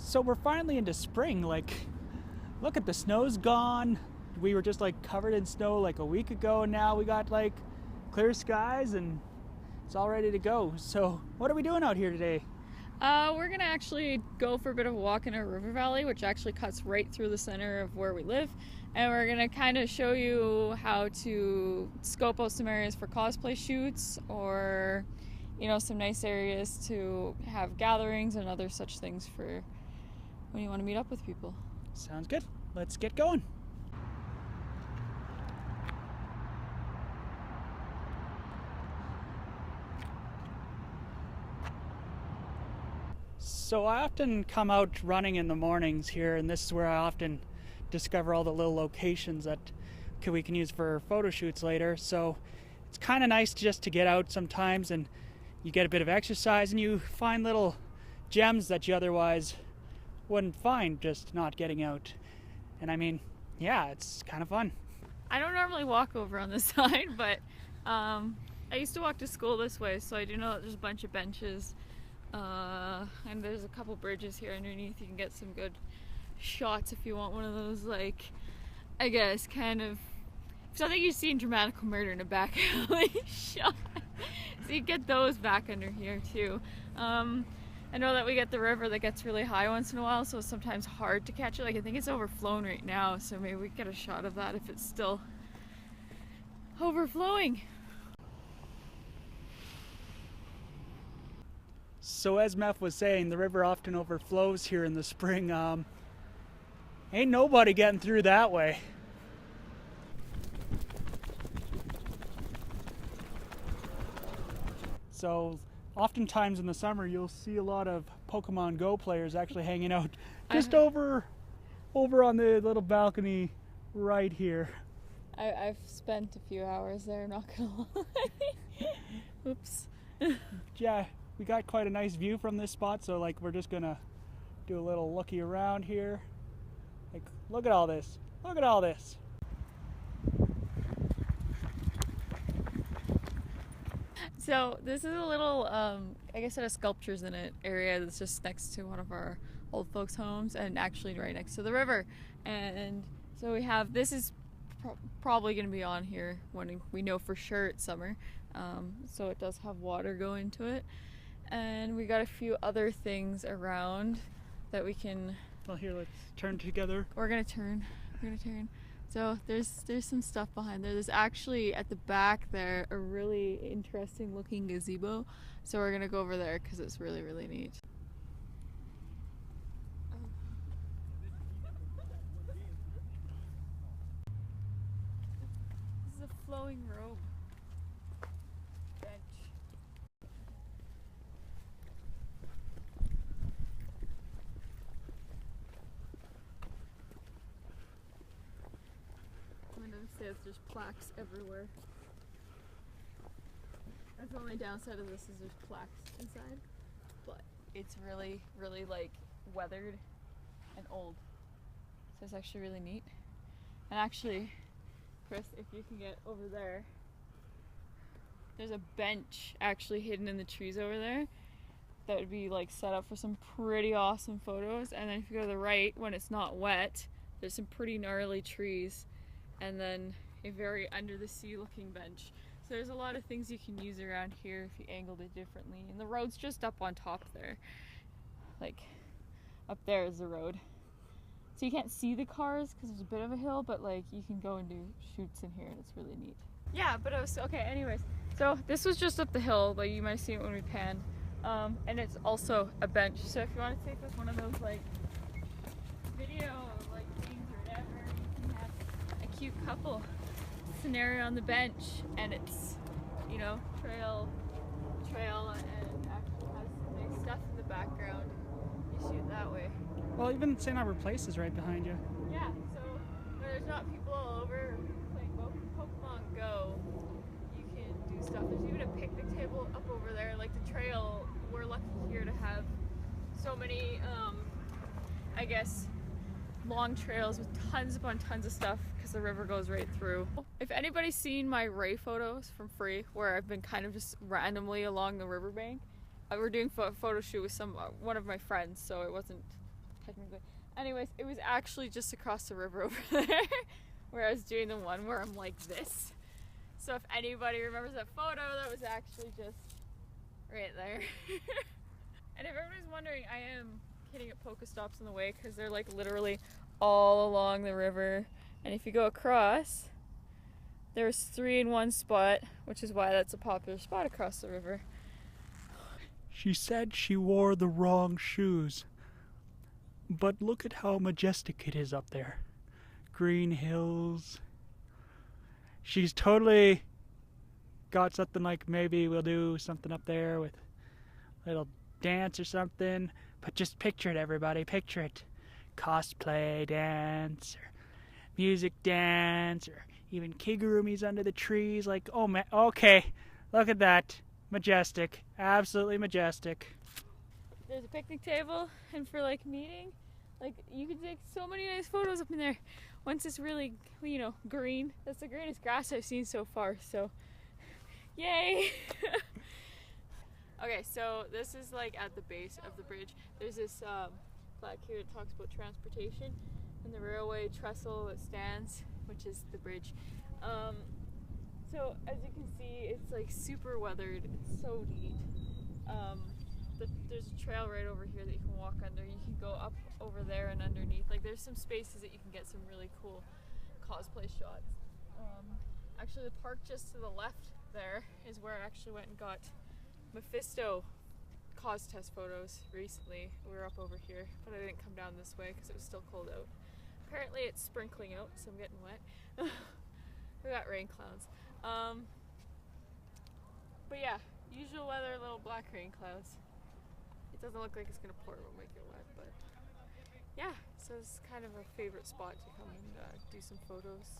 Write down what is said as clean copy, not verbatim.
So we're finally into spring. Like, look at the snow's gone. We were just like covered in snow like a week ago, and now we got like clear skies and it's all ready to go. So what are we doing out here today? We're gonna actually go for a bit of a walk in a river valley, which actually cuts right through the center of where we live, and we're gonna kind of show you how to scope out some areas for cosplay shoots, or some nice areas to have gatherings and other such things for when you want to meet up with people. Sounds good. Let's get going. So I often come out running in the mornings here, and this is where I often discover all the little locations that we can use for photo shoots later. So it's kind of nice just to get out sometimes, and you get a bit of exercise and you find little gems that you otherwise wouldn't find just not getting out. And I mean, yeah, it's kind of fun. I don't normally walk over on this side, but I used to walk to school this way, so I do know that there's a bunch of benches. And there's a couple bridges here underneath. You can get some good shots if you want one of those, like, I guess, kind of something you see in Dramatical Murder in a back alley shot. So you get those back under here too. I know that we get the river that gets really high once in a while, so it's sometimes hard to catch it. Like, I think it's overflown right now, so maybe we get a shot of that if it's still overflowing. So as Meph was saying, the river often overflows here in the spring. Ain't nobody getting through that way. So oftentimes in the summer you'll see a lot of Pokemon Go players actually hanging out just over on the little balcony right here. I've spent a few hours there, not gonna lie. Oops. Yeah. We got quite a nice view from this spot, so like we're just gonna do a little looky around here. Like, look at all this. Look at all this. So this is a little, I guess it has sculptures in it, area that's just next to one of our old folks' homes, and actually right next to the river. And so we have, this is probably going to be on here when we know for sure it's summer. So it does have water going to it. And we got a few other things around that we can... Well, here, let's turn together. We're gonna turn. So there's some stuff behind there. There's actually, at the back there, a really interesting looking gazebo. So we're gonna go over there because it's really, really neat. This is a flowing robe bench. There's plaques everywhere. That's the only downside of this is there's plaques inside, but it's really, really like weathered and old. So it's actually really neat. And actually, Chris, if you can get over there, there's a bench actually hidden in the trees over there that would be like set up for some pretty awesome photos. And then if you go to the right, when it's not wet, there's some pretty gnarly trees. And then a very under the sea looking bench. So there's a lot of things you can use around here if you angled it differently. And the road's just up on top there. Like, up there is the road. So you can't see the cars because there's a bit of a hill, but like you can go and do shoots in here and it's really neat. Yeah, but it was, okay, anyways. So this was just up the hill, like you might have seen it when we panned. And it's also a bench. So if you want to take like one of those like video like things or whatever, you can have a cute couple scenario on the bench, and it's, trail and actually has some nice stuff in the background. You shoot that way. Well, even St. Albert Place is right behind you. Yeah, so when there's not people all over or people playing Pokemon Go, you can do stuff. There's even a picnic table up over there. Like the trail, we're lucky here to have so many, I guess, long trails with tons upon tons of stuff because the river goes right through. If anybody's seen my Ray photos from Free, where I've been kind of just randomly along the riverbank, we're doing a photo shoot with one of my friends, so it wasn't technically. Anyways, it was actually just across the river over there where I was doing the one where I'm like this. So if anybody remembers that photo, that was actually just right there. And if everybody's wondering, I am hitting at Pokestops on the way because they're like literally all along the river. And if you go across, there's 3 in one spot, which is why that's a popular spot across the river. She said she wore the wrong shoes. But look at how majestic it is up there. Green hills. She's totally got something like maybe we'll do something up there with a little dance or something. But just picture it, everybody. Picture it. Cosplay dance or music dance or even kigurumis under the trees. Like, oh man, okay. Look at that. Majestic. Absolutely majestic. There's a picnic table, and for like meeting, like you can take so many nice photos up in there. Once it's really, you know, green. That's the greenest grass I've seen so far, so yay! Okay, so this is like at the base of the bridge. There's this plaque here that talks about transportation and the railway trestle that stands, which is the bridge. So as you can see, it's like super weathered. It's so neat. There's a trail right over here that you can walk under. You can go up over there and underneath. Like there's some spaces that you can get some really cool cosplay shots. Actually, the park just to the left there is where I actually went and got Mephisto cos test photos recently. We were up over here, but I didn't come down this way because it was still cold out. Apparently it's sprinkling out, so I'm getting wet. We got rain clouds. But yeah, usual weather, little black rain clouds. It doesn't look like it's gonna pour, it will make it wet, but yeah, so it's kind of a favorite spot to come and do some photos.